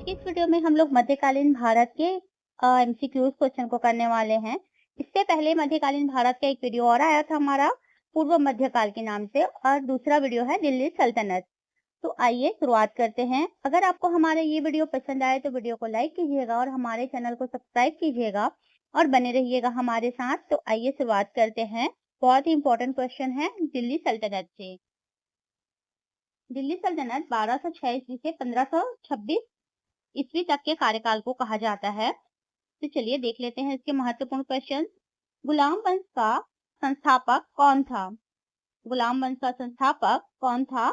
की इस वीडियो में हम लोग मध्यकालीन भारत के एमसीक्यूज क्वेश्चन को करने वाले हैं। इससे पहले मध्यकालीन भारत का एक वीडियो और आया था हमारा पूर्व मध्यकाल के नाम से, और दूसरा वीडियो है दिल्ली सल्तनत। तो आइए शुरुआत करते हैं। अगर आपको हमारे ये वीडियो पसंद आए तो वीडियो को लाइक कीजिएगा और हमारे चैनल को सब्सक्राइब कीजिएगा और बने रहिएगा हमारे साथ। तो आइए शुरुआत करते हैं। बहुत ही इंपॉर्टेंट क्वेश्चन है दिल्ली सल्तनत से। दिल्ली सल्तनत 1206 ईस्वी से 1526 ईस्वी तक के कार्यकाल को कहा जाता है। तो चलिए देख लेते हैं इसके महत्वपूर्ण क्वेश्चन। गुलाम वंश का संस्थापक कौन था? गुलाम वंश का संस्थापक कौन था?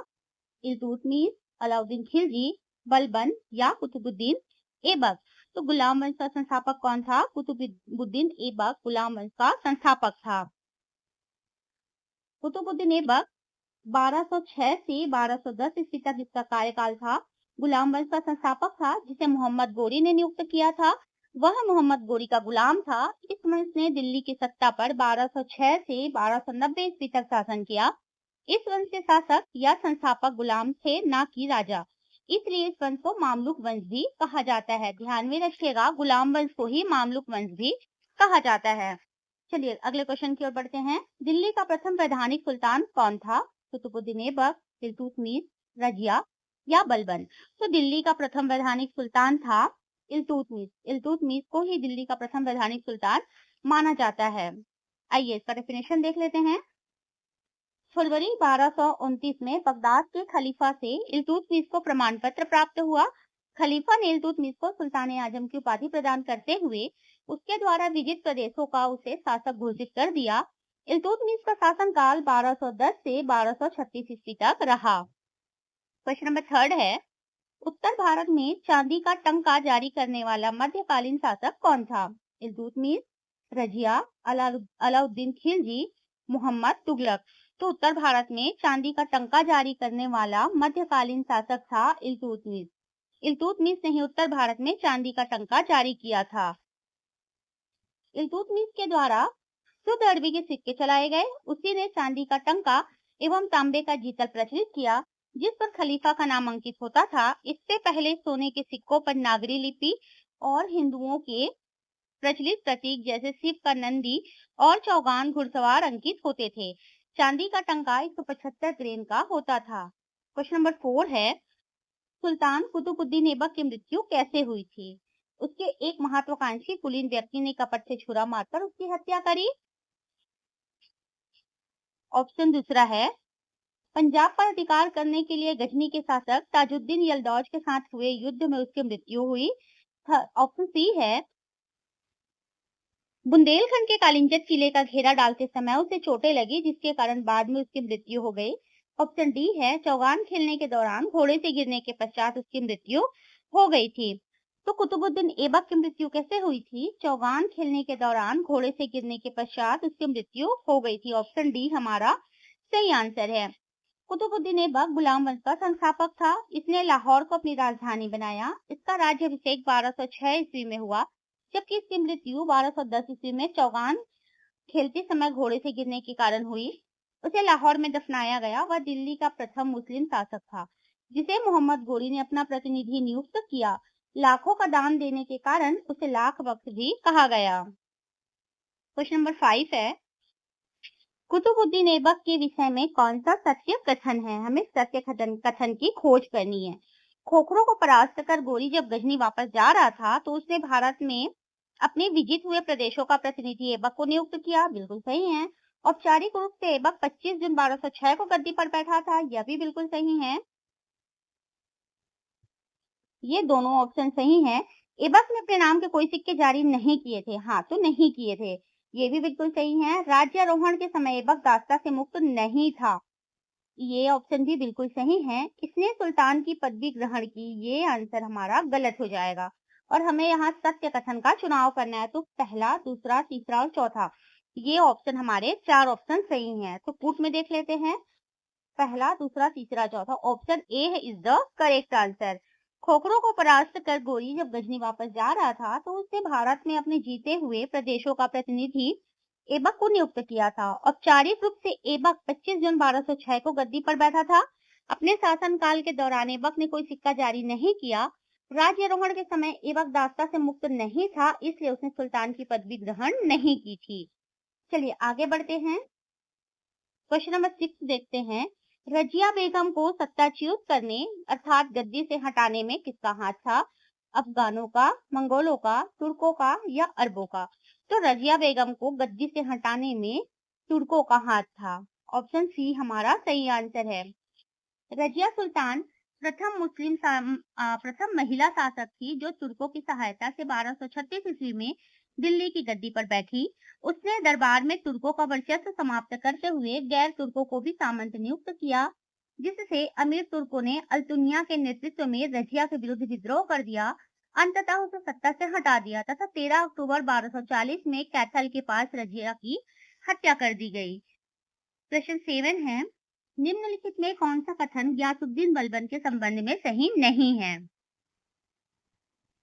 इल्तुतमिश, अलाउद्दीन खिलजी, बलबन या कुतुबुद्दीन ऐबक। तो गुलाम वंश का संस्थापक कौन था? कुतुबुद्दीन ऐबक गुलाम वंश का संस्थापक था। कुतुबुद्दीन ऐबक 1206 से 1210 ईस्वी तक इसका कार्यकाल था। गुलाम वंश का संस्थापक था जिसे मोहम्मद गोरी ने नियुक्त किया था। वह मोहम्मद गोरी का गुलाम था। इस वंश ने दिल्ली की सत्ता पर 1206 से 1290 ईस्वी तक शासन किया। इस वंश के शासक या संस्थापक गुलाम थे, ना कि राजा। इसलिए इस वंश को मामलुक वंश भी कहा जाता है। ध्यान में रखिएगा, गुलाम वंश को ही मामलुक वंश भी कहा जाता है। चलिए अगले क्वेश्चन की ओर बढ़ते हैं। दिल्ली का प्रथम वैधानिक सुल्तान कौन था? कुतुबुद्दीन ऐबक, इल्तुतमिश, रजिया या बलबन। तो दिल्ली का प्रथम वैधानिक सुल्तान था इल्तुतमिश। इल्तुतमिश को ही दिल्ली का प्रथम वैधानिक सुल्तान माना जाता है। आइए इसका डेफिनेशन देख लेते हैं। फरवरी 1229 में बगदाद के खलीफा से इल्तुतमिश को प्रमाण पत्र प्राप्त हुआ। खलीफा ने इल्तुतमिश को सुल्तान आजम की उपाधि प्रदान करते हुए उसके द्वारा विजित प्रदेशों का उसे शासक घोषित कर दिया। इल्तुतमिश का शासनकाल 1210 से 1236 ईस्वी तक रहा। क्वेश्चन नंबर 3 है, उत्तर भारत में चांदी का टंका जारी करने वाला मध्यकालीन शासक कौन था? इल्तुतमिश, रजिया, अलाउद्दीन खिलजी, मोहम्मद तुगलक। तो उत्तर भारत में चांदी का टंका जारी करने वाला मध्यकालीन शासक था इल्तुतमिश। इल्तुतमिश ने ही उत्तर भारत में चांदी का टंका जारी किया था। इल्तुतमिश के द्वारा शुद्ध अरबी के सिक्के चलाए गए। उसी ने चांदी का टंका एवं तांबे का जीतल प्रचलित किया, जिस पर खलीफा का नाम अंकित होता था। इससे पहले सोने के सिक्कों पर नागरी लिपि और हिंदुओं के प्रचलित प्रतीक जैसे शिव का नंदी और चौगान घुड़सवार अंकित होते थे। चांदी का टंका 175 ग्रेन का होता था। क्वेश्चन नंबर 4 है, सुल्तान कुतुबुद्दीन ऐबक की मृत्यु कैसे हुई थी? उसके एक महत्वाकांक्षी कुलीन व्यक्ति ने कपट से छुरा मारकर उसकी हत्या करी। ऑप्शन दूसरा है, पंजाब पर अधिकार करने के लिए गजनी के शासक ताजुद्दीन यलदौज के साथ हुए युद्ध में उसकी मृत्यु हुई। ऑप्शन सी है, बुंदेलखंड के कालिंजट किले का घेरा डालते समय उसे चोटें लगी, जिसके कारण बाद में उसकी मृत्यु हो गई। ऑप्शन डी है, चौगान खेलने के दौरान घोड़े से गिरने के पश्चात उसकी मृत्यु हो गई थी। तो कुतुबुद्दीन ऐबक की मृत्यु कैसे हुई थी? चौगान खेलने के दौरान घोड़े से गिरने के पश्चात उसकी मृत्यु हो गई थी। ऑप्शन डी हमारा सही आंसर है। कुतुबुद्दीन ऐबक गुलाम वंश का संस्थापक था। इसने लाहौर को अपनी राजधानी बनाया। इसका राज्याभिषेक 1206 ईस्वी में हुआ, जबकि इसकी मृत्यु 1210 ईस्वी में चौगान खेलते समय घोड़े से गिरने के कारण हुई। उसे लाहौर में दफनाया गया। वह दिल्ली का प्रथम मुस्लिम शासक था जिसे मोहम्मद गोरी ने अपना प्रतिनिधि नियुक्त किया। लाखों का दान देने के कारण उसे लाख वक्त भी कहा गया। क्वेश्चन नंबर 5 है, कुतुबुद्दीन ऐबक के विषय में कौन सा सत्य कथन है? हमें सत्य कथन की खोज करनी है। खोखरों को परास्त कर गोरी जब गजनी वापस जा रहा था तो उसने भारत में अपने विजित हुए प्रदेशों का प्रतिनिधि ऐबक को नियुक्त किया। बिल्कुल सही है। औपचारिक रूप से ऐबक 25 जून 1206 को गद्दी पर बैठा था। यह भी बिल्कुल सही है। ये दोनों ऑप्शन सही हैं। ऐबक ने अपने नाम के कोई सिक्के जारी नहीं किए थे। हाँ, तो नहीं किए थे, ये भी बिल्कुल सही है। राज्यारोहण के समय ऐबक दासता से मुक्त नहीं था। ये ऑप्शन भी बिल्कुल सही है। इसने सुल्तान की पदवी ग्रहण की। ये आंसर हमारा गलत हो जाएगा और हमें यहाँ सत्य कथन का चुनाव करना है। तो पहला, दूसरा, तीसरा और चौथा, ये ऑप्शन हमारे 4 ऑप्शन सही हैं। तो पुट में देख लेते हैं। पहला, दूसरा, तीसरा, चौथा, option A is the correct answer. खोखरों को परास्त कर गोरी जब गजनी वापस जा रहा था तो उसने भारत में अपने जीते हुए प्रदेशों का प्रतिनिधि ऐबक को नियुक्त किया था। औपचारिक रूप से ऐबक 25 जून 1206 को गद्दी पर बैठा था। अपने शासनकाल के दौरान ऐबक ने कोई सिक्का जारी नहीं किया। राज्यारोहण के समय ऐबक दास्ता से मुक्त नहीं था, इसलिए उसने सुल्तान की पदवी ग्रहण नहीं की थी। चलिए आगे बढ़ते हैं। क्वेश्चन नंबर 6 देखते हैं। रजिया बेगम को सत्ताच्युत करने अर्थात गद्दी से हटाने में किसका हाथ था? अफगानों का, मंगोलों का, तुर्कों का या अरबों का? तो रजिया बेगम को गद्दी से हटाने में तुर्कों का हाथ था। ऑप्शन सी हमारा सही आंसर है। रजिया सुल्तान प्रथम महिला शासक थी जो तुर्कों की सहायता से 1236 ईस्वी में दिल्ली की गद्दी पर बैठी। उसने दरबार में तुर्कों का वर्चस्व समाप्त करते हुए गैर तुर्कों को भी सामंत नियुक्त किया, जिससे अमीर तुर्कों ने अल्तुनिया के नेतृत्व में रजिया के विरुद्ध विद्रोह कर दिया। अंततः उसे सत्ता से हटा दिया तथा 13 अक्टूबर 1240 में कैथल के पास रजिया की हत्या कर दी गई। प्रश्न 7 है। निम्नलिखित में कौन सा कथन गयासुद्दीन बलबन के संबंध में सही नहीं है?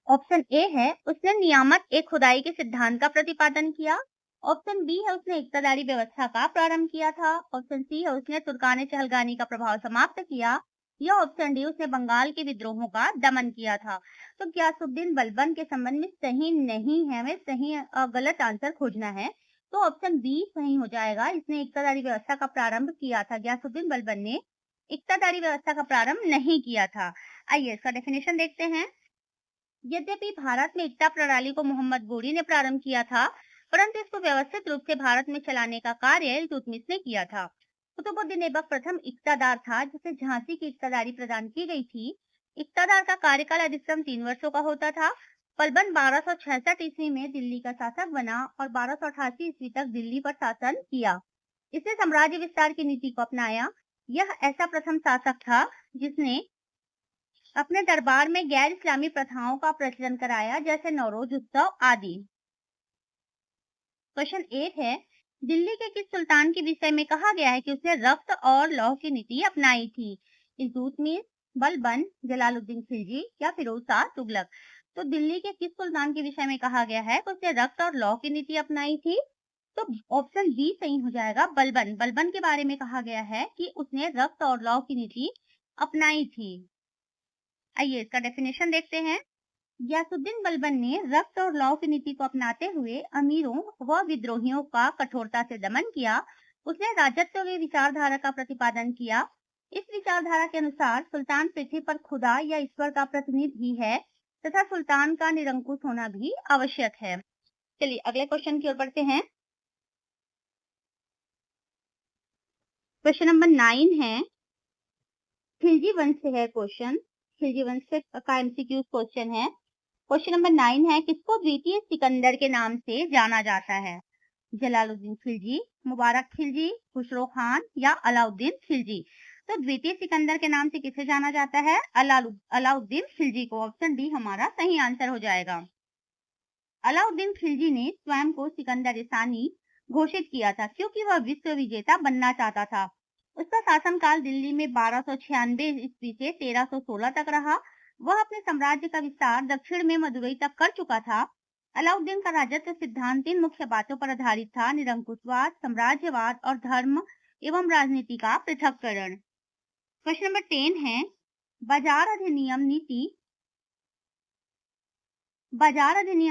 ऑप्शन ए है उसने नियामत ए खुदाई के सिद्धांत का प्रतिपादन किया। ऑप्शन बी है उसने इक्तदारी व्यवस्था का प्रारंभ किया था। ऑप्शन सी है उसने तुर्काने चहलगानी का प्रभाव समाप्त किया, या ऑप्शन डी उसने बंगाल के विद्रोहों का दमन किया था। तो गयासुद्दीन बलबन के संबंध में सही नहीं है, हमें सही गलत आंसर खोजना है। तो ऑप्शन बी सही हो जाएगा। इसने इक्तदारी व्यवस्था का प्रारंभ किया था। गयासुद्दीन बलबन ने इक्तदारी व्यवस्था का प्रारंभ नहीं किया था। आइए इसका डेफिनेशन देखते हैं। यद्यपि भारत में इक्ता प्रणाली को मोहम्मद गोरी ने प्रारंभ किया था, परंतु इसको व्यवस्थित रूप से भारत में चलाने का कार्य इल्तुतमिश ने किया था। कुतुबुद्दीन ऐबक प्रथम इक्तादार था जिसे झांसी की इक्तादारी प्रदान की गई थी। इक्तादार का कार्यकाल अधिकतम 3 वर्षों का होता था। बलबन 1266 ईस्वी में दिल्ली का शासक बना और 1288 ईस्वी तक दिल्ली पर शासन किया। इसने साम्राज्य विस्तार की नीति को अपनाया। यह ऐसा प्रथम शासक था जिसने अपने दरबार में गैर इस्लामी प्रथाओं का प्रचलन कराया, जैसे नौरोज उत्सव आदि। क्वेश्चन 8 है। दिल्ली के किस सुल्तान के विषय में कहा गया है कि उसने रफ्त और लौह की नीति अपनाई थी? इल्तुतमिश, बलबन, जलालुद्दीन खिलजी या फिरोज शाह तुगलक? तो दिल्ली के किस सुल्तान के विषय में कहा गया है कि उसने रफ्त और लौह की नीति अपनाई थी? तो ऑप्शन बी सही हो जाएगा। बलबन बलबन के बारे में कहा गया है कि उसने रफ्त और लौह की नीति अपनाई थी। आइए इसका डेफिनेशन देखते हैं। गयासुद्दीन बलबन ने रफ्त और लौह की नीति को अपनाते हुए अमीरों व विद्रोहियों का कठोरता से दमन किया। उसने राजत्व की विचारधारा का प्रतिपादन किया। इस विचारधारा के अनुसार सुल्तान पृथ्वी पर खुदा या ईश्वर का प्रतिनिधि है तथा सुल्तान का निरंकुश होना भी आवश्यक है। चलिए अगले क्वेश्चन की ओर बढ़ते हैं। क्वेश्चन नंबर 9 है। खिलजी वंश से है क्वेश्चन। खिलजी वंश का एमसीक्यू क्वेश्चन है। क्वेश्चन नंबर 9 है। किसको द्वितीय सिकंदर के नाम से जाना जाता है? जलालुद्दीन खिलजी, मुबारक खिलजी, खुसरो खान या अलाउद्दीन खिलजी? तो द्वितीय सिकंदर के नाम से किसे जाना जाता है? अलाउद्दीन खिलजी को। ऑप्शन डी हमारा सही आंसर हो जाएगा। अलाउद्दीन खिलजी ने स्वयं को सिकंदर सानी घोषित किया था क्योंकि वह विश्व विजेता बनना चाहता था। उसका शासनकाल दिल्ली में 1296 ईस्वी से 1316 तक रहा। वह अपने साम्राज्य का विस्तार दक्षिण में मदुरई तक कर चुका था। अलाउद्दीन का राजत्व सिद्धांत 3 मुख्य बातों पर आधारित था: निरंकुशवाद, साम्राज्यवाद और धर्म एवं राजनीति का पृथक्करण। क्वेश्चन नंबर 10 है। बाजार अधिनियम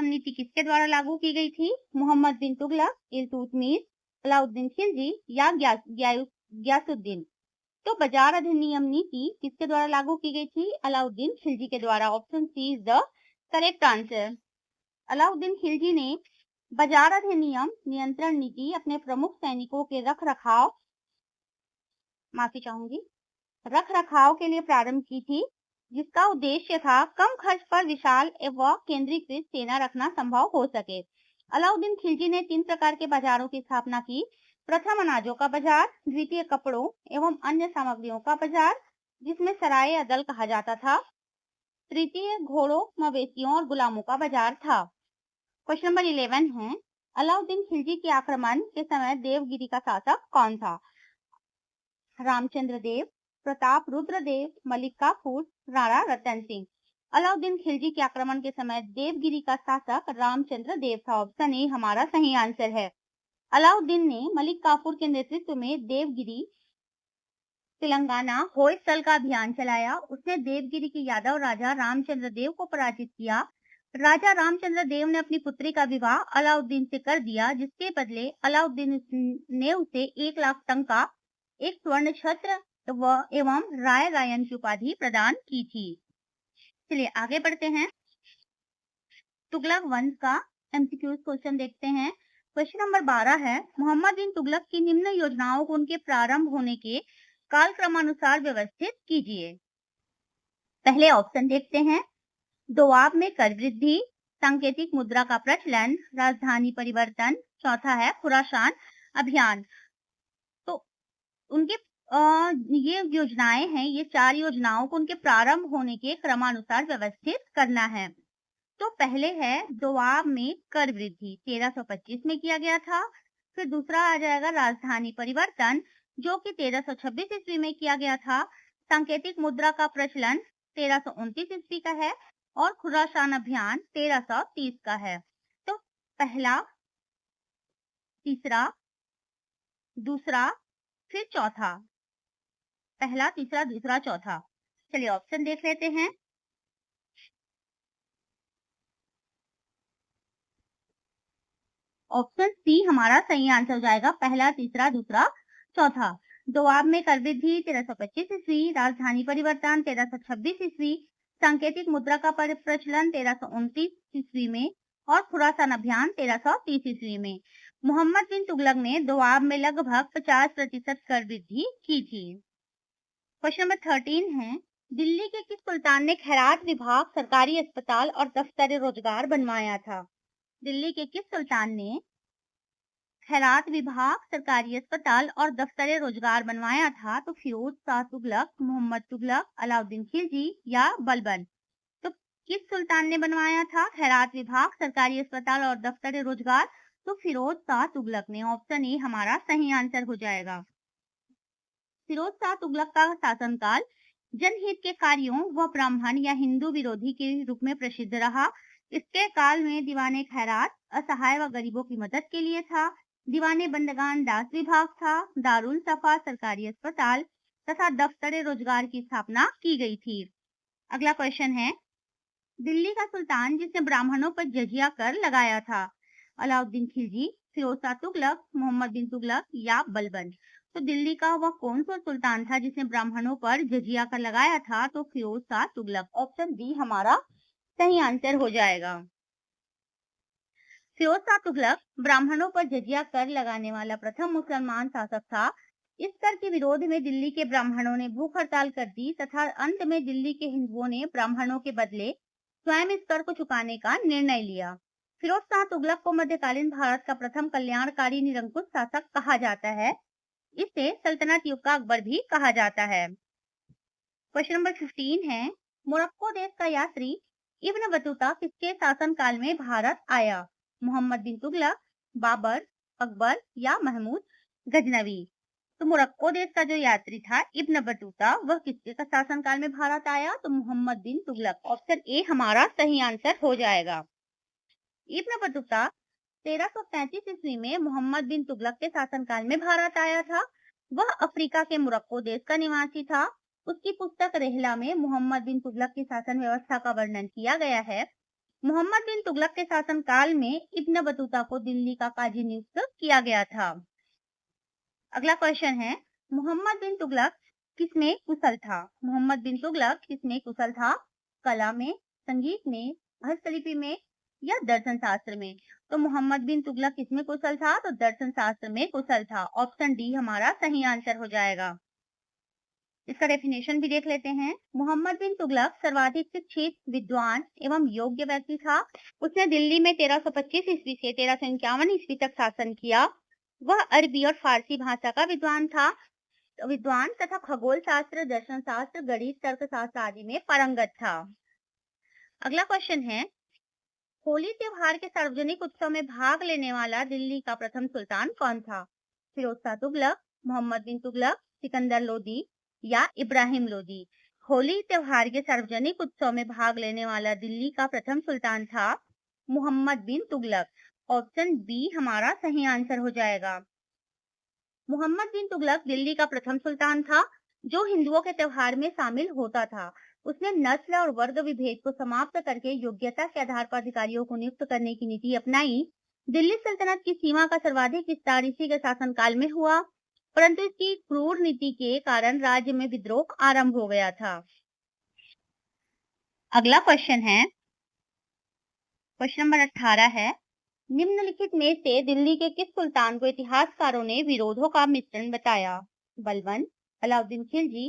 नीति किसके द्वारा लागू की गई थी? मोहम्मद बिन तुगलक, इल्तुतमिश, अलाउद्दीन खिलजी या गयासुद्दीन? तो बाजार अधिनियम नीति किसके द्वारा लागू की गई थी? अलाउद्दीन खिलजी के द्वारा। Option C is the correct answer. Alauddin Khilji ने बाजार अधिनियम नियंत्रण नीति अपने प्रमुख सैनिकों के रख रखाव के लिए प्रारंभ की थी, जिसका उद्देश्य था कम खर्च पर विशाल एवं केंद्रीकृत सेना रखना संभव हो सके। अलाउद्दीन खिलजी ने 3 प्रकार के बाजारों की स्थापना की। प्रथम अनाजों का बाजार, द्वितीय कपड़ों एवं अन्य सामग्रियों का बाजार जिसमें सराय या दल कहा जाता था, तृतीय घोड़ों, मवेशियों और गुलामों का बाजार था। क्वेश्चन नंबर 11 है। अलाउद्दीन खिलजी के आक्रमण के समय देवगिरी का शासक कौन था? रामचंद्र देव, प्रताप रुद्र देव, मलिक काफूर, राणा रतन सिंह? अलाउद्दीन खिलजी के आक्रमण के समय देवगिरी का शासक रामचंद्र देव था। ऑप्शन ए हमारा सही आंसर है। अलाउद्दीन ने मलिक काफूर के नेतृत्व में देवगिरी तेलंगाना होयसल का अभियान चलाया। उसने देवगिरी के यादव राजा रामचंद्र देव को पराजित किया। राजा रामचंद्र देव ने अपनी पुत्री का विवाह अलाउद्दीन से कर दिया, जिसके बदले अलाउद्दीन ने उसे 1 लाख टन का एक स्वर्ण छत्र एवं राय रायन की उपाधि प्रदान की थी। चलिए आगे बढ़ते हैं। तुगलक वंश का एमसीक्यू क्वेश्चन देखते हैं। क्वेश्चन नंबर 12 है, मोहम्मद बिन तुगलक की निम्न योजनाओं को उनके प्रारंभ होने के कालक्रमानुसार व्यवस्थित कीजिए। पहले ऑप्शन देखते हैं। दोआब में कर वृद्धि, सांकेतिक मुद्रा का प्रचलन, राजधानी परिवर्तन, चौथा है खुरासान अभियान। तो उनके ये योजनाएं हैं, ये 4 योजनाओं को उनके प्रारंभ होने के क्रमानुसार व्यवस्थित करना है। तो पहले है दोआब में कर वृद्धि, 1325 में किया गया था। फिर दूसरा आ जाएगा राजधानी परिवर्तन, जो कि 1326 ईस्वी में किया गया था। सांकेतिक मुद्रा का प्रचलन 1329 ईस्वी का है और खुरासान अभियान 1330 का है। तो पहला, तीसरा, दूसरा, फिर चौथा। पहला, तीसरा, दूसरा, चौथा। चलिए ऑप्शन देख लेते हैं। ऑप्शन सी हमारा सही आंसर हो जाएगा, पहला, तीसरा, दूसरा, चौथा। दोआब में कर वृद्धि 1325 ईस्वी, राजधानी परिवर्तन 1326 ईस्वी, सांकेतिक मुद्रा का प्रचलन 1329 ईस्वी में और खुरासान अभियान 1330 ईस्वी में। मोहम्मद बिन तुगलक ने दोआब में लगभग 50% कर वृद्धि की थी। क्वेश्चन नंबर 13 है, दिल्ली के किस सुल्तान ने खैरात विभाग, सरकारी अस्पताल और दफ्तर रोजगार बनवाया था? दिल्ली के किस सुल्तान ने खैरात विभाग, सरकारी अस्पताल और दफ्तर रोजगार बनवाया था? तो फिरोज शाह तुगलक, मोहम्मद तुगलक, अलाउद्दीन खिलजी या बलबन। तो किस सुल्तान ने बनवाया था खैरात विभाग, सरकारी अस्पताल और दफ्तर रोजगार? तो फिरोज शाह तुगलक ने। ऑप्शन ए हमारा सही आंसर हो जाएगा। फिरोज शाह तुगलक का शासनकाल जनहित के कार्यों व ब्राह्मण या हिंदू विरोधी के रूप में प्रसिद्ध रहा। इसके काल में दीवाने खैरात असहाय व गरीबों की मदद के लिए था। दीवाने बंदगान दास विभाग था। दारुल सफा सरकारी अस्पताल तथा दफ्तर रोजगार की स्थापना की गई थी। अगला क्वेश्चन है, दिल्ली का सुल्तान जिसने ब्राह्मणों पर जजिया कर लगाया था? अलाउद्दीन खिलजी, फिरोज शाह तुगलक, मोहम्मद बिन तुगलक या बलबन। तो दिल्ली का वह कौन सा सुल्तान था जिसने ब्राह्मणों पर जजिया कर लगाया था? तो फिरोज शाह तुगलक। ऑप्शन बी हमारा सही आंसर हो जाएगा। फिरोज शाह तुगलक ब्राह्मणों पर जजिया कर लगाने वाला प्रथम मुसलमान शासक था। इस कर के विरोध में दिल्ली के ब्राह्मणों ने भूख हड़ताल कर दी तथा अंत में दिल्ली के हिंदुओं ने ब्राह्मणों के बदले स्वयं इस कर को चुकाने का निर्णय लिया। फिरोज शाह तुगलक को मध्यकालीन भारत का प्रथम कल्याणकारी निरंकुश शासक कहा जाता है। इसे सल्तनत युग का अकबर भी कहा जाता है। क्वेश्चन नंबर 15 है, मोरक्को देश का यात्री इब्न बतूता किसके शासन काल में भारत आया? मोहम्मद बिन तुगलक, बाबर, अकबर या महमूद गजनवी। तो मोरक्को देश का जो यात्री था इब्न बतूता, वह किसके शासन काल में भारत आया? तो मोहम्मद बिन तुगलक। ऑप्शन ए हमारा सही आंसर हो जाएगा। इब्न बतूता 1333 ईस्वी में मोहम्मद बिन तुगलक के शासनकाल में भारत आया था। वह अफ्रीका के मोरक्को देश का निवासी था। उसकी पुस्तक रेहला में मोहम्मद बिन तुगलक की शासन व्यवस्था का वर्णन किया गया है। मोहम्मद बिन तुगलक के शासनकाल में इब्न बतूता को दिल्ली का काजी नियुक्त किया गया था। अगला क्वेश्चन है, मोहम्मद बिन तुगलक किसमें कुशल था? मोहम्मद बिन तुगलक किसमें कुशल था? कला में, संगीत में, हस्तलिपि में या दर्शन शास्त्र में? तो मोहम्मद बिन तुगलक किसमें कुशल था? तो दर्शन शास्त्र में कुशल था। ऑप्शन डी हमारा सही आंसर हो जाएगा। इसका डेफिनेशन भी देख लेते हैं। मोहम्मद बिन तुगलक सर्वाधिक शिक्षित, विद्वान एवं योग्य व्यक्ति था। उसने दिल्ली में 1325 ईस्वी से 1351 ईस्वी तक शासन किया। वह अरबी और फारसी भाषा का विद्वान तथा खगोल शास्त्र, दर्शन शास्त्र, गणित, तर्कशास्त्र आदि में पारंगत था। अगला क्वेश्चन है, होली त्योहार के सार्वजनिक उत्सव में भाग लेने वाला दिल्ली का प्रथम सुल्तान कौन था? फिरोज शाह तुगलक, मोहम्मद बिन तुगलक, सिकंदर लोदी या इब्राहिम लोदी। होली त्योहार के सार्वजनिक उत्सव में भाग लेने वाला दिल्ली का प्रथम सुल्तान था मोहम्मद बिन तुगलक। ऑप्शन बी हमारा सही आंसर हो जाएगा। मोहम्मद बिन तुगलक दिल्ली का प्रथम सुल्तान था। जो हिंदुओं के त्योहार में शामिल होता था। उसने नस्ल और वर्ग विभेद को समाप्त करके योग्यता के आधार पर अधिकारियों को नियुक्त करने की नीति अपनाई। दिल्ली सल्तनत की सीमा का सर्वाधिक विस्तार इसी के शासनकाल में हुआ, परंतु इसकी क्रूर नीति के कारण राज्य में विद्रोह आरंभ हो गया था। अगला क्वेश्चन है, क्वेश्चन नंबर 18 है, निम्नलिखित में से दिल्ली के किस सुल्तान को इतिहासकारों ने विरोधों का मिश्रण बताया? बलबन, अलाउद्दीन खिलजी,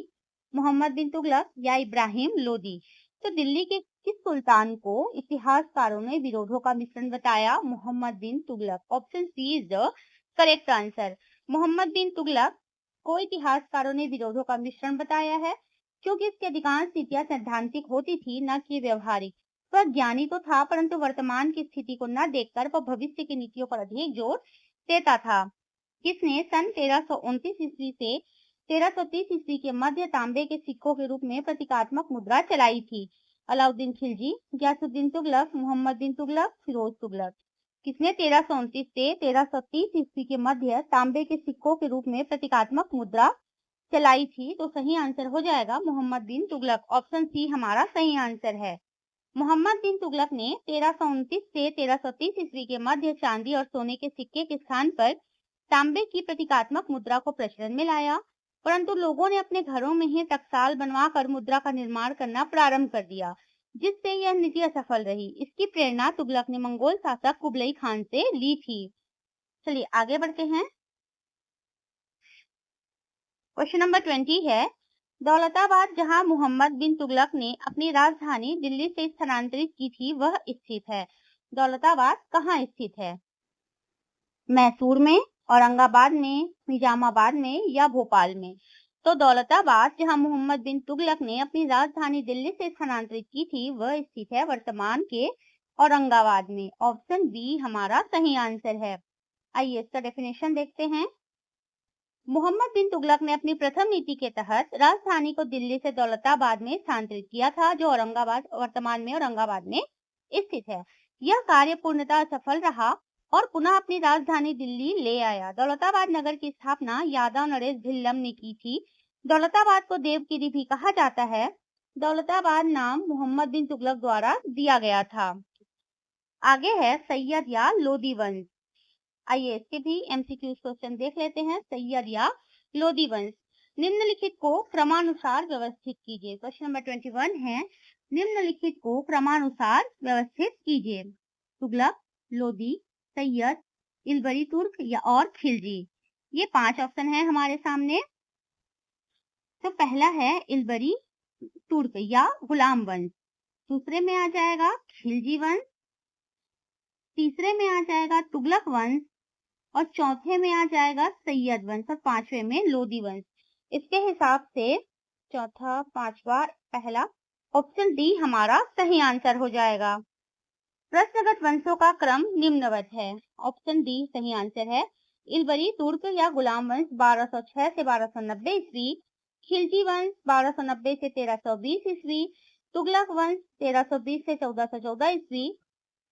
मोहम्मद बिन तुगलक या इब्राहिम लोदी। तो दिल्ली के किस सुल्तान को इतिहासकारों ने विरोधों का मिश्रण बताया? Mohammad bin Tughlaq. Option C is the correct answer. Mohammad bin Tughlaq को इतिहासकारों ने विरोधों का मिश्रण बताया है, क्योंकि इसकी अधिकांश नीतियां सैद्धांतिक होती थी, न कि व्यवहारिक। वह ज्ञानी तो था, परंतु वर्तमान की स्थिति को न देखकर वह भविष्य की नीतियों पर अधिक जोर देता था। किसने सन 1329 ईस्वी से 1330 ईस्वी के मध्य तांबे के सिक्कों के रूप में प्रतीकात्मक मुद्रा चलाई थी? अलाउद्दीन खिलजी, गयासुद्दीन तुगलक, मोहम्मद बिन तुगलक, फिरोज तुगलक। किसने 1329 से 1330 ईस्वी के मध्य तांबे के सिक्कों के रूप में प्रतीकात्मक मुद्रा चलाई थी? तो सही आंसर हो जाएगा मोहम्मद बिन तुगलक। ऑप्शन सी हमारा सही आंसर है। मोहम्मद बिन तुगलक ने 1329 से 1330 ईस्वी के मध्य चांदी और सोने के सिक्के के स्थान पर तांबे की प्रतीकात्मक मुद्रा को प्रचलन में लाया, परंतु लोगों ने अपने घरों में ही टकसाल बनवाकर मुद्रा का निर्माण करना प्रारंभ कर दिया, जिससे यह नीति असफल रही। इसकी प्रेरणा तुगलक ने मंगोल शासक कुबलई खान से ली थी। चलिए आगे बढ़ते हैं। क्वेश्चन नंबर 20 है, दौलताबाद जहां मोहम्मद बिन तुगलक ने अपनी राजधानी दिल्ली से स्थानांतरित की थी, वह स्थित है। दौलताबाद कहाँ स्थित है? मैसूर में, औरंगाबाद में, निजामाबाद में या भोपाल में? तो दौलताबाद जहां मोहम्मद बिन तुगलक ने अपनी राजधानी दिल्ली से स्थानांतरित की थी, वह स्थित है वर्तमान के औरंगाबाद में। ऑप्शन बी हमारा सही आंसर है। आइए इसका डेफिनेशन देखते हैं। मोहम्मद बिन तुगलक ने अपनी प्रथम नीति के तहत राजधानी को दिल्ली से दौलताबाद में स्थानांतरित किया था, जो औरंगाबाद वर्तमान में औरंगाबाद में स्थित है। यह कार्य पूर्णतः सफल रहा और पुनः अपनी राजधानी दिल्ली ले आया। दौलताबाद नगर की स्थापना यादव नरेश भिल्लम ने की थी। दौलताबाद को देवगिरी भी कहा जाता है। दौलताबाद नाम मोहम्मद बिन तुगलक द्वारा दिया गया था। आगे है सैयद या लोदी वंश। आइए इसके भी एमसीक्यू क्वेश्चन देख लेते हैं। सैयद या लोदी वंश। निम्नलिखित को क्रमानुसार व्यवस्थित कीजिए। क्वेश्चन नंबर 21 है, निम्नलिखित को क्रमानुसार व्यवस्थित कीजिए। तुगलक, लोदी, सैयद, इलबरी तुर्क या और खिलजी। ये 5 ऑप्शन है हमारे सामने। तो पहला है इलबरी तुर्क या गुलाम वंश, दूसरे में आ जाएगा खिलजी वंश, तीसरे में आ जाएगा तुगलक वंश और चौथे में आ जाएगा सैयद वंश और पांचवे में लोदी वंश। इसके हिसाब से चौथा, पांचवा, पहला ऑप्शन डी हमारा सही आंसर हो जाएगा। प्रश्नगत वंशों का क्रम निम्नवत है। ऑप्शन डी सही आंसर है। इलबरी तुर्क या गुलाम वंश 1206 से 1290 ईस्वी, खिलजी वंश 1290 से 1320 ईस्वी, तुगलक वंश 1320 से 1414 ईस्वी,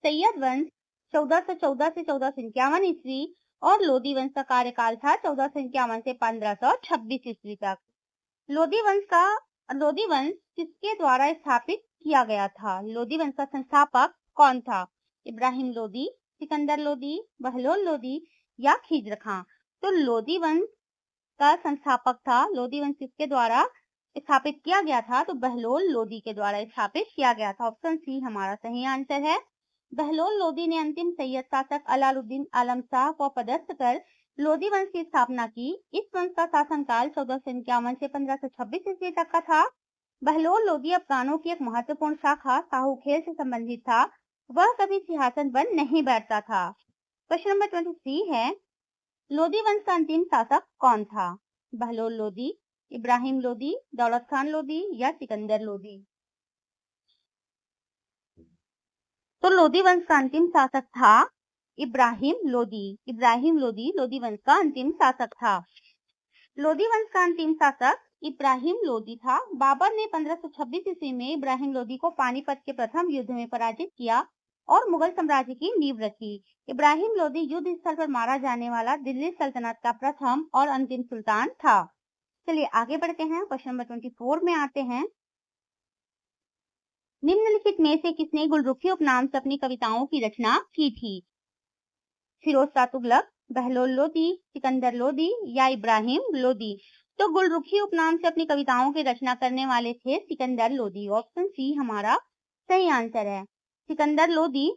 सैयद वंश 1414 से 1451 ईस्वी और लोदी वंश का कार्यकाल था 1451 से 1526 ईस्वी तक। लोदी वंश किसके द्वारा स्थापित किया गया था? लोदी वंश का संस्थापक कौन था? इब्राहिम लोदी, सिकंदर लोदी, बहलोल लोदी या खिज्र खां। तो लोदी वंश का संस्थापक था, लोदी वंश किसके द्वारा स्थापित किया गया था? तो बहलोल लोदी के द्वारा स्थापित किया गया था। ऑप्शन सी हमारा सही आंसर है। बहलोल लोदी ने अंतिम सैयद शासक अलाउद्दीन आलम शाह को पदस्थ कर लोदी वंश की स्थापना की। इस वंश का शासनकाल 1451 से 1526 ईस्वी तक का था। बहलोल लोदी अफगानों की एक महत्वपूर्ण शाखा साहू खेल से संबंधित था। वह कभी सिंहासन पर नहीं बैठता था। क्वेश्चन नंबर 23 है, लोदी वंश का अंतिम शासक कौन था? बहलोल लोदी, इब्राहिम लोदी, दौलत खान लोदी या सिकंदर लोदी। तो लोदी वंश का अंतिम शासक था इब्राहिम लोदी। इब्राहिम लोदी लोदी वंश का अंतिम शासक था। लोदी वंश का अंतिम शासक इब्राहिम लोदी था। बाबर ने 1526 ईस्वी में इब्राहिम लोदी को पानीपत के प्रथम युद्ध में पराजित किया और मुगल साम्राज्य की नींव रखी। इब्राहिम लोदी युद्ध स्थल पर मारा जाने वाला दिल्ली सल्तनत का प्रथम और अंतिम सुल्तान था। चलिए आगे बढ़ते हैं, क्वेश्चन नंबर 24 में आते हैं। निम्नलिखित में से किसने गुलरुखी उपनाम से अपनी कविताओं की रचना की थी? फिरोज शाह तुगलक, बहलोल लोदी, सिकंदर लोदी या इब्राहिम लोदी? तो गुलरुखी उपनाम से अपनी कविताओं की रचना करने वाले थे सिकंदर लोदी। ऑप्शन सी हमारा सही आंसर है। सिकंदर लोदी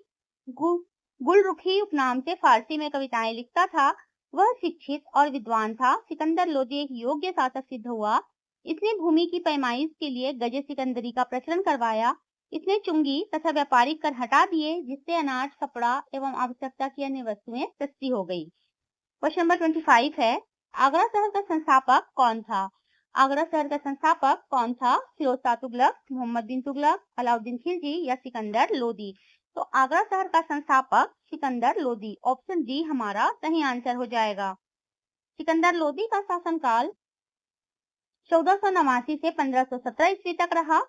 गुलरुखी उपनाम से फारसी में कविताएं लिखता था। वह शिक्षित और विद्वान था। सिकंदर लोदी एक योग्य शासक सिद्ध हुआ। इसने भूमि की पैमाइश के लिए गजे सिकंदरी का प्रचलन करवाया। इसने चुंगी तथा व्यापारिक कर हटा दिए, जिससे अनाज, कपड़ा एवं आवश्यकता की अन्य वस्तुएं सस्ती हो गई। क्वेश्चन नंबर 25 है, आगरा शहर का संस्थापक कौन था? आगरा शहर का संस्थापक कौन था? फिरोज शाह तुगलक, मोहम्मद बिन तुगलक, अलाउद्दीन खिलजी या सिकंदर लोदी? तो आगरा शहर का संस्थापक सिकंदर लोदी। ऑप्शन डी हमारा सही आंसर हो जाएगा। सिकंदर लोदी का शासनकाल 1489 से 1517 ईस्वी तक रहा।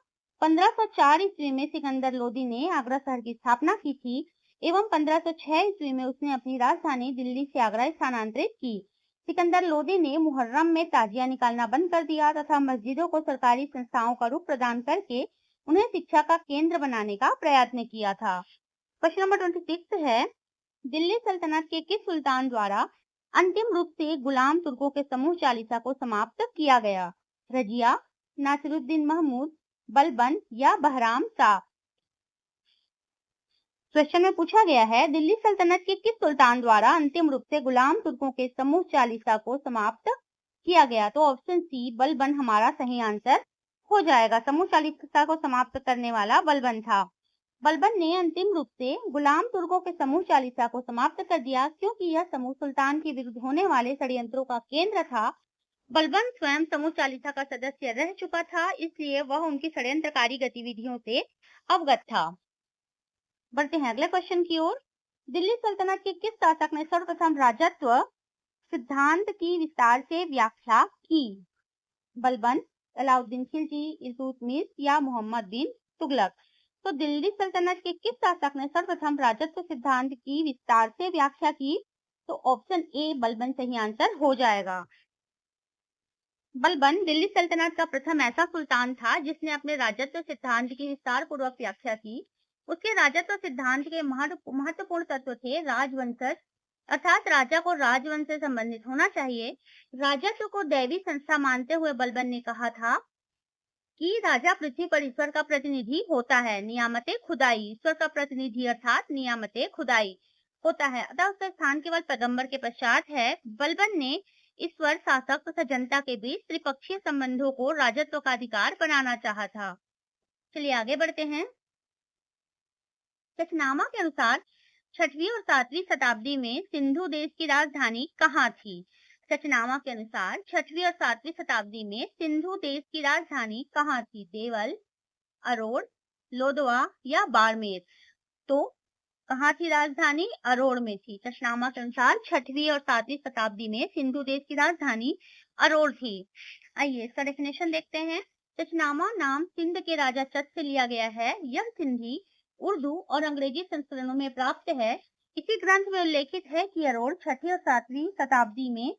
1504 ईस्वी में सिकंदर लोदी ने आगरा शहर की स्थापना की थी एवं 1506 ईस्वी में उसने अपनी राजधानी दिल्ली से आगरा स्थानांतरित की। सिकंदर लोदी ने मुहर्रम में ताजिया निकालना बंद कर दिया तथा मस्जिदों को सरकारी संस्थाओं का रूप प्रदान करके उन्हें शिक्षा का केंद्र बनाने का प्रयत्न किया था। क्वेश्चन नंबर 26 है, दिल्ली सल्तनत के किस सुल्तान द्वारा अंतिम रूप से गुलाम तुर्कों के समूह चालीसा को समाप्त किया गया? रजिया, नासिरुद्दीन महमूद, बलबन या बहराम शाह? क्वेश्चन में पूछा गया है, दिल्ली सल्तनत के किस सुल्तान द्वारा अंतिम रूप से गुलाम तुर्कों के समूह चालीसा को समाप्त किया गया? तो ऑप्शन सी बलबन हमारा सही आंसर हो जाएगा। समूह चालीसा को समाप्त करने वाला बलबन था। बलबन ने अंतिम रूप से गुलाम तुर्कों के समूह चालीसा को समाप्त कर दिया, क्योंकि यह समूह सुल्तान के विरुद्ध होने वाले षड्यंत्रों का केंद्र था। बलबन स्वयं समूह चालीसा का सदस्य रह चुका था, इसलिए वह उनकी षड्यंत्रकारी गतिविधियों से अवगत था। बढ़ते हैं अगले क्वेश्चन की ओर। दिल्ली सल्तनत के किस शासक ने सर्वप्रथम राजत्व सिद्धांत की विस्तार से व्याख्या की? बलबन, अलाउद्दीन खिलजी, इल्तुतमिश या मोहम्मद बिन तुगलक? तो दिल्ली सल्तनत के किस शासक ने सर्वप्रथम राजत्व सिद्धांत की विस्तार से व्याख्या की? तो ऑप्शन ए बलबन सही आंसर हो जाएगा। बलबन दिल्ली सल्तनत का प्रथम ऐसा सुल्तान था जिसने अपने राजत्व सिद्धांत की विस्तार पूर्वक व्याख्या की। उसके राजत्व सिद्धांत के महत्वपूर्ण तत्व थे राजवंशज, अर्थात राजा को राजवंश से संबंधित होना चाहिए। राजत्व को दैवी संस्था मानते हुए बलबन ने कहा था कि राजा पृथ्वी पर ईश्वर का प्रतिनिधि होता है। नियामते खुदाई, ईश्वर का प्रतिनिधि अर्थात नियामते खुदाई होता है, अतः उसका स्थान केवल पैगंबर के पश्चात है। बलबन ने ईश्वर, शासक तथा जनता के बीच त्रिपक्षीय संबंधों को राजत्व का अधिकार बनाना चाहा था। चलिए आगे बढ़ते हैं। सचनामा के अनुसार 6वीं और 7वीं शताब्दी में सिंधु देश की राजधानी कहाँ थी? सचनामा के अनुसार 6वीं और 7वीं शताब्दी में सिंधु देश की राजधानी कहाँ थी? देवल, अरोड़, लोधवा या बाड़मेर? तो कहाँ थी राजधानी? अरोड़ में थी। सचनामा के अनुसार 6वीं और 7वीं शताब्दी में सिंधु देश की राजधानी अरोड़ थी। आइए इसका डेफिनेशन देखते हैं। सचनामा नाम सिंध के राजा चत से लिया गया है। यह सिंधी, उर्दू और अंग्रेजी संस्करणों में प्राप्त है। इसी ग्रंथ में उल्लेखित है कि अरोड़ 6वीं और 7वीं शताब्दी में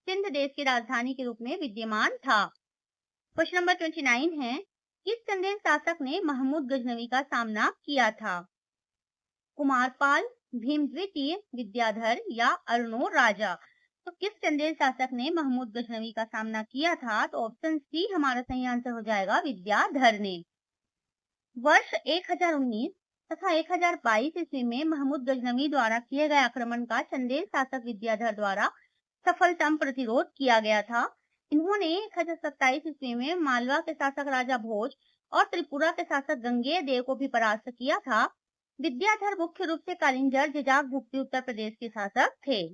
सिंध देश की राजधानी के रूप में विद्यमान था। क्वेश्चन नंबर 29 है, किस चंदेल शासक ने महमूद गजनवी का सामना किया था? कुमारपाल, भीम द्वितीय, विद्याधर या अरुणो राजा? तो किस चंदेल शासक ने महमूद गजनवी का सामना किया था? तो ऑप्शन सी हमारा सही आंसर हो जाएगा, विद्याधर ने। वर्ष 1019 तथा 1022 ईस्वी में महमूद गजनवी द्वारा किए गए आक्रमण का चंदेल शासक विद्याधर द्वारा सफलतम प्रतिरोध किया गया था। इन्होंने 1027 ईस्वी में मालवा के शासक राजा भोज और त्रिपुरा के शासक गंगेय देव को भी परास्त किया था। विद्याधर मुख्य रूप से कालिंजर, जिजाक भुक्ति उत्तर प्रदेश के शासक थे।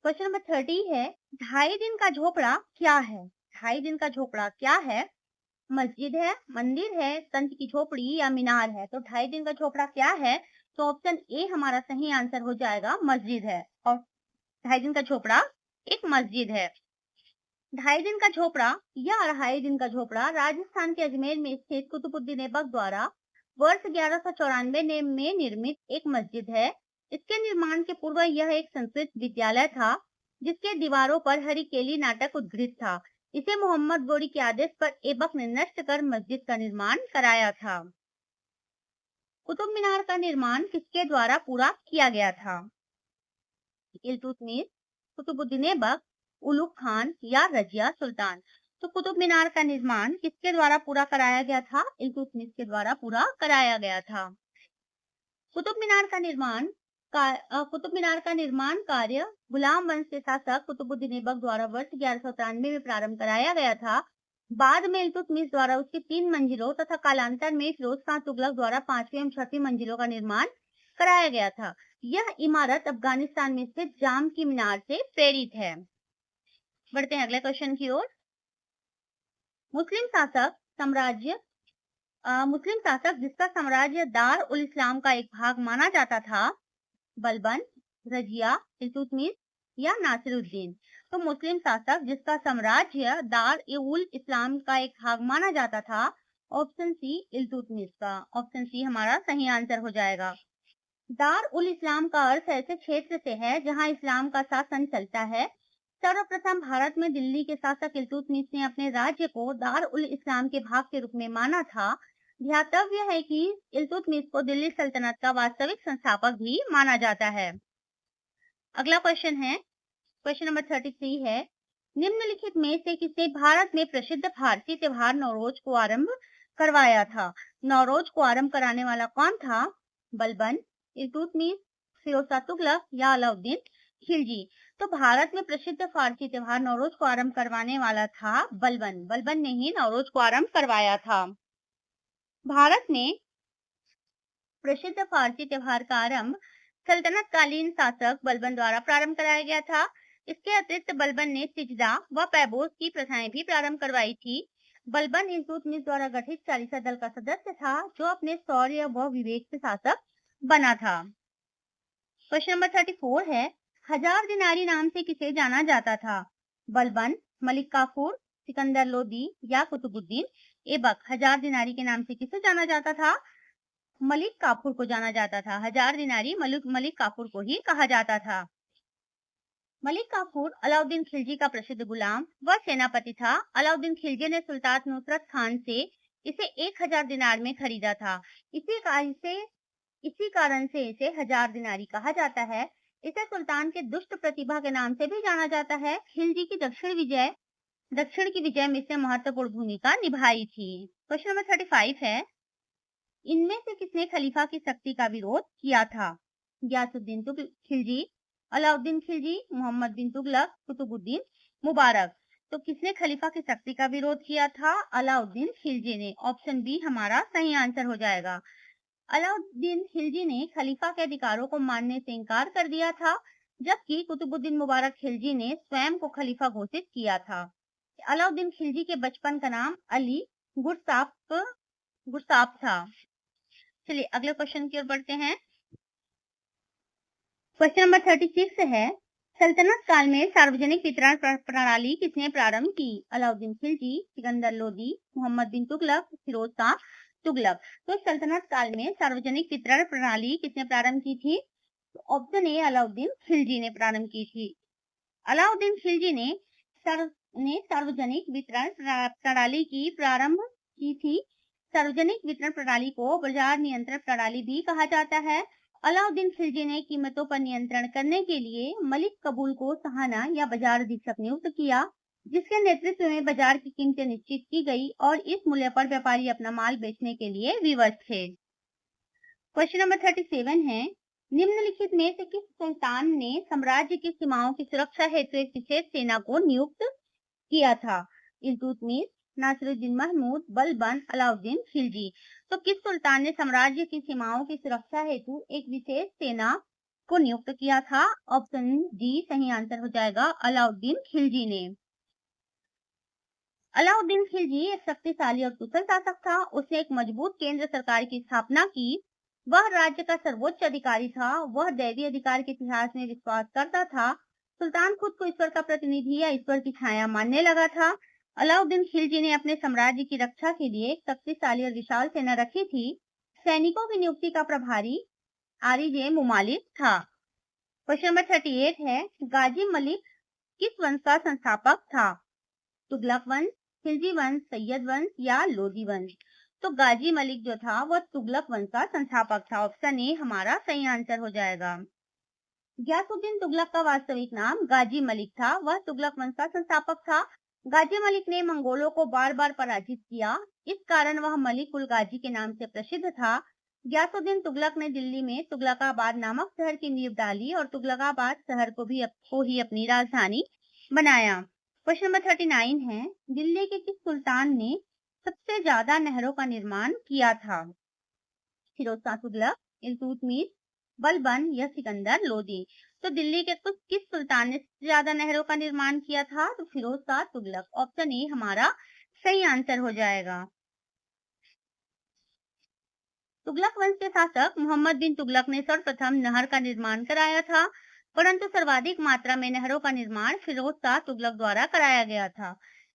क्वेश्चन नंबर 30 है, 2.5 दिन का झोपड़ा क्या है? 2.5 दिन का झोपड़ा क्या है? मस्जिद है, मंदिर है, संत की झोपड़ी या मीनार है? तो 2.5 दिन का झोपड़ा क्या है? तो ऑप्शन ए हमारा सही आंसर हो जाएगा, मस्जिद है। और 2.5 दिन का झोपड़ा एक मस्जिद है। 2.5 दिन का झोपड़ा या 2.5 दिन का झोपड़ा राजस्थान के अजमेर में स्थित कुतुबुद्दीन ऐबक द्वारा वर्ष 1194 में निर्मित एक मस्जिद है। इसके निर्माण के पूर्व यह एक संस्कृत विद्यालय था। जिसके दीवारों पर हरिकेली नाटक उद्घृत था। इसे मोहम्मद गोरी के आदेश पर ऐबक ने नष्ट कर मस्जिद का निर्माण कराया था। कुतुब मीनार का निर्माण किसके द्वारा पूरा किया गया था? इल्तुतमिश, कुतुबुद्दीन ऐबक, उलुग खान या रजिया सुल्तान। तो कुतुब मीनार का निर्माण किसके द्वारा पूरा कराया गया था? इल्तुतमिश के द्वारा पूरा कराया गया था। कुतुब मीनार का निर्माण कार्य गुलाम वंश के शासक कुतुबुद्दीन ऐबक द्वारा वर्ष 1193 में प्रारंभ कराया गया था। बाद में इल्तुतमिश द्वारा उसकी 3 मंजिलों तथा कालांतर में फिरोज खान तुगलक द्वारा 5वीं एवं 6वीं मंजिलों का निर्माण कराया गया था। यह इमारत अफगानिस्तान में स्थित जाम की मीनार से प्रेरित है। बढ़ते हैं अगले क्वेश्चन की ओर। मुस्लिम शासक जिसका साम्राज्य दार उल इस्लाम का एक भाग माना जाता था, बलबन, रजिया, इल्तुतमिश या नासिरुद्दीन। तो मुस्लिम शासक जिसका साम्राज्य दार उल इस्लाम का एक भाग माना जाता था, ऑप्शन सी इल्तुतमिश का। ऑप्शन सी हमारा सही आंसर हो जाएगा। दार उल इस्लाम का अर्थ ऐसे क्षेत्र से है जहां इस्लाम का शासन चलता है। सर्वप्रथम भारत में दिल्ली के शासक इल्तुतमिश ने अपने राज्य को दार उल इस्लाम के भाग के रूप में माना था। ध्यातव्य है कि इल्तुतमिश को दिल्ली सल्तनत का वास्तविक संस्थापक भी माना जाता है। अगला क्वेश्चन है, क्वेश्चन नंबर 33 है, निम्नलिखित में से किसने भारत में प्रसिद्ध फारसी त्योहार नौरोज को आरंभ करवाया था? नौरोज को आरंभ कराने वाला कौन था? बलबन, इल्तुतमिश, फिरोज शाह तुगलक या अलाउद्दीन खिलजी। तो भारत में प्रसिद्ध फारसी त्योहार नौरोज को आरंभ करवाने वाला था बलबन। बलबन ने ही नौरोज को आरंभ करवाया था। भारत में प्रसिद्ध फारसी त्योहार का आरंभ सल्तनतकालीन शासक बलबन द्वारा प्रारंभ कराया गया था। इसके अतिरिक्त बलबन ने सिजदा व पैबोस की प्रथाएं भी प्रारंभ करवाई थी। बलबन इल्तुतमिश द्वारा गठित चालीसा दल का सदस्य था जो अपने शौर्य व विवेक से शासक बना था। क्वेश्चन नंबर 34 है, हजार दिनारी नाम से किसे जाना जाता था? बलबन, मलिक काफूर, सिकंदर लोदी या कुतुबुद्दीन ऐबक। हजार दिनारी के नाम से किसे जाना जाता था? मलिक काफूर को जाना जाता था। हजार दिनारी मलिक काफूर को ही कहा जाता था। मलिक काफूर अलाउद्दीन खिलजी का प्रसिद्ध गुलाम व सेनापति था। अलाउद्दीन खिलजी ने सुल्तान नुसरत खान से इसे 1000 दिनार में खरीदा था। इसी कारण से इसे हजार दिनारी कहा जाता है। इसे सुल्तान के दुष्ट प्रतिभा के नाम से भी जाना जाता है। खिलजी की दक्षिण की विजय में इसने महत्वपूर्ण भूमिका निभाई थी। क्वेश्चन नंबर 35 है, इनमें से किसने खलीफा की शक्ति का विरोध किया था? गयासुद्दीन खिलजी, अलाउद्दीन खिलजी, मोहम्मद बिन तुगलक, कुतुबुद्दीन मुबारक। तो किसने खलीफा की शक्ति का विरोध किया था? अलाउद्दीन खिलजी ने। ऑप्शन बी हमारा सही आंसर हो जाएगा। अलाउद्दीन खिलजी ने खलीफा के अधिकारों को मानने से इनकार कर दिया था, जबकि कुतुबुद्दीन मुबारक खिलजी ने स्वयं को खलीफा घोषित किया था। अलाउद्दीन खिलजी के बचपन का नाम अली गुरसाप था। चलिए अगले क्वेश्चन की ओर बढ़ते हैं। क्वेश्चन नंबर 36 है, सल्तनत काल में सार्वजनिक वितरण प्रणाली किसने प्रारंभ की? अलाउद्दीन खिलजी, सिकंदर लोदी, मोहम्मद बिन तुगलक, फिरोज शाह तुगलक। तो सल्तनत काल में सार्वजनिक वितरण प्रणाली किसने प्रारंभ की थी? ऑप्शन ए अलाउद्दीन खिलजी ने प्रारंभ की थी। अलाउद्दीन खिलजी ने सार्वजनिक वितरण प्रणाली की प्रारंभ की थी। सार्वजनिक वितरण प्रणाली को बाजार नियंत्रण प्रणाली भी कहा जाता है। अलाउद्दीन खिलजी ने कीमतों पर नियंत्रण करने के लिए मलिक कबूल को सहाना या बाजार अधीक्षक नियुक्त किया, जिसके नेतृत्व में बाजार की कीमतें निश्चित की गई और इस मूल्य पर व्यापारी अपना माल बेचने के लिए विवश थे। क्वेश्चन नंबर 37 है, निम्नलिखित में से किस सुल्तान ने साम्राज्य की सीमाओं की सुरक्षा हेतु एक विशेष सेना को नियुक्त किया था? इल्तुतमिश, नासिरुद्दीन महमूद, बलबन, अलाउद्दीन खिलजी। तो किस सुल्तान ने साम्राज्य की सीमाओं की सुरक्षा हेतु एक विशेष सेना को नियुक्त किया था? ऑप्शन डी सही आंसर हो जाएगा, अलाउद्दीन खिलजी ने। अलाउद्दीन खिलजी एक शक्तिशाली और कुशल शासक था। उसने एक मजबूत केंद्र सरकार की स्थापना की। वह राज्य का सर्वोच्च अधिकारी था। वह दैवीय अधिकार के इतिहास में विश्वास करता था। सुल्तान खुद को ईश्वर का प्रतिनिधि या ईश्वर की छाया मानने लगा था। अलाउद्दीन खिलजी ने अपने साम्राज्य की रक्षा के लिए एक शक्तिशाली और विशाल सेना रखी थी। सैनिकों की नियुक्ति का प्रभारी आरिजे मुमालिक था। क्वेश्चन नंबर 38 है, गाजी मलिक किस वंश का संस्थापक था? तुगलक वंश, खिलजी वंश, सैयद वंश या लोदी वंश? तो गाजी मलिक जो था वह तुगलक वंश का संस्थापक था। ऑप्शन ए हमारा सही आंसर हो जाएगा। गयासुद्दीन तुगलक का वास्तविक नाम गाजी मलिक था। वह तुगलक वंश का संस्थापक था। गाजी मलिक ने मंगोलों को बार बार पराजित किया, इस कारण वह मलिक उल गाजी के नाम से प्रसिद्ध था। गयासुद्दीन तुगलक ने दिल्ली में तुगलकाबाद नामक शहर की नींव डाली और तुगलकाबाद शहर को ही अपनी राजधानी बनाया। क्वेश्चन नंबर 39 है, दिल्ली के किस सुल्तान ने सबसे ज्यादा नहरों का निर्माण किया था? फिरोज शाह तुगलक, इल्तुतमिश, बलबन या सिकंदर लोदी? तो दिल्ली के किस सुल्तान ने सबसे ज्यादा नहरों का निर्माण किया था? तो फिरोज शाह तुगलक। ऑप्शन ए हमारा सही आंसर हो जाएगा। तुगलक वंश के शासक मोहम्मद बिन तुगलक ने सर्वप्रथम नहर का निर्माण कराया था, परंतु सर्वाधिक मात्रा में नहरों का निर्माण फिरोज शाह तुगलक द्वारा कराया गया था।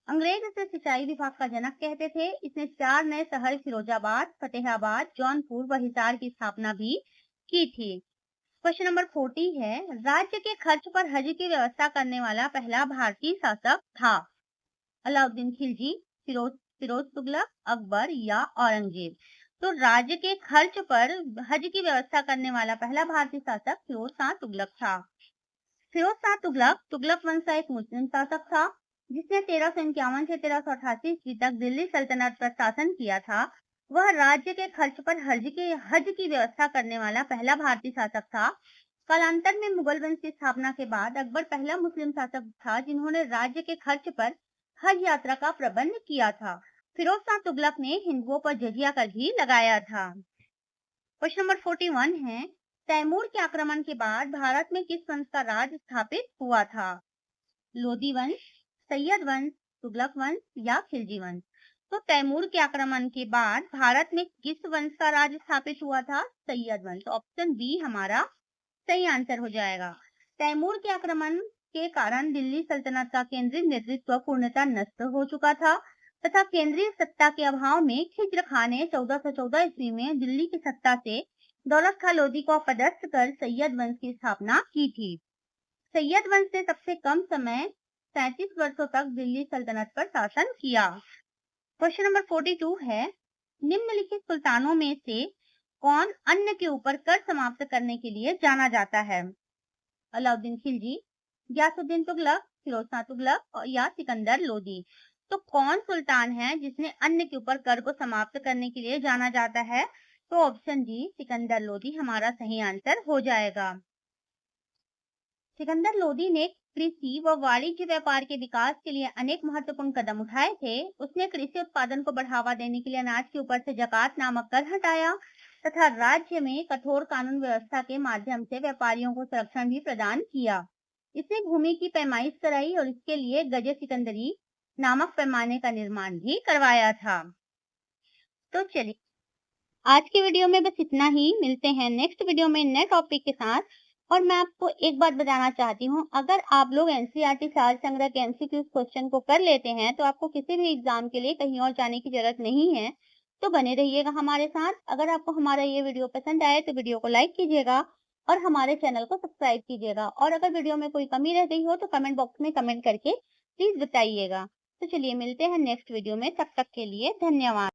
अंग्रेज इसे सिंचाई विभाग का जनक कहते थे। इसने 4 नए शहर फिरोजाबाद, फतेहाबाद, जौनपुर व हिसार की स्थापना भी की थी। क्वेश्चन नंबर 40 है, राज्य के खर्च पर हज की व्यवस्था करने वाला पहला भारतीय शासक था? अलाउद्दीन खिलजी, फिरोज तुगलक, अकबर या औरंगजेब? तो राज्य के खर्च पर हज की व्यवस्था करने वाला पहला भारतीय शासक फिरोज शाह तुगलक था। फिरोज शाह तुगलक तुगलक वंश का एक मुस्लिम शासक था, जिसने 1351 से 1388 ईस्वी तक दिल्ली सल्तनत पर शासन किया था। वह राज्य के खर्च पर हज की व्यवस्था करने वाला पहला भारतीय शासक था। कालांतर में मुगल वंश की स्थापना के बाद अकबर पहला मुस्लिम शासक था जिन्होंने राज्य के खर्च पर हज यात्रा का प्रबंध किया था। फिरोज शाह तुगलक ने हिंदुओं पर जजिया कर भी लगाया था। क्वेश्चन नंबर 41 है, तैमूर के आक्रमण के बाद भारत में किस वंश का राज स्थापित हुआ था? लोदी वंश, सैयद वंश, तुगलक वंश या खिलजी वंश? तो तैमूर के आक्रमण के बाद भारत में किस वंश का राज स्थापित हुआ था? सैयद वंश। ऑप्शन बी हमारा सही आंसर हो जाएगा। तैमूर के आक्रमण के कारण दिल्ली सल्तनत का केंद्रीय नेतृत्व पूर्णतः नष्ट हो चुका था तथा केंद्रीय सत्ता के अभाव में खिज्र खां ने 1414 ईस्वी में दिल्ली की सत्ता से दौलत खां लोदी को अपदस्थ कर सैयद वंश की स्थापना की थी। सैयद वंश ने सबसे कम समय 37 वर्षों तक दिल्ली सल्तनत पर शासन किया। क्वेश्चन नंबर 42 है, निम्नलिखित सुल्तानों में से कौन अन्न के ऊपर कर समाप्त करने के लिए जाना जाता है? अलाउद्दीन खिलजी, गयासुद्दीन तुगलक, फिरोज शाह तुगलक या सिकंदर लोदी? तो कौन सुल्तान है जिसने अन्न के ऊपर कर को समाप्त करने के लिए जाना जाता है? तो ऑप्शन डी सिकंदर लोदी हमारा सही आंसर हो जाएगा। सिकंदर लोदी ने कृषि व वाणिज्य व्यापार के विकास के लिए अनेक महत्वपूर्ण कदम उठाए थे। उसने कृषि उत्पादन को बढ़ावा देने के लिए अनाज के ऊपर से जकात नामक कर हटाया तथा राज्य में कठोर कानून व्यवस्था के माध्यम से व्यापारियों को संरक्षण भी प्रदान किया। इसने भूमि की पैमाइश कराई और इसके लिए गजे सिकंदरी नामक पैमाने का निर्माण भी करवाया था। तो चलिए आज की वीडियो में बस इतना ही। मिलते हैं नेक्स्ट वीडियो में नए टॉपिक के साथ। और मैं आपको एक बात बताना चाहती हूँ, अगर आप लोग एनसीईआरटी सार संग्रह के एमसीक्यू क्वेश्चन को कर लेते हैं तो आपको किसी भी एग्जाम के लिए कहीं और जाने की जरूरत नहीं है। तो बने रहिएगा हमारे साथ। अगर आपको हमारा ये वीडियो पसंद आए तो वीडियो को लाइक कीजिएगा और हमारे चैनल को सब्सक्राइब कीजिएगा। और अगर वीडियो में कोई कमी रह गई हो तो कमेंट बॉक्स में कमेंट करके प्लीज बताइएगा। तो चलिए मिलते हैं नेक्स्ट वीडियो में, तब तक के लिए धन्यवाद।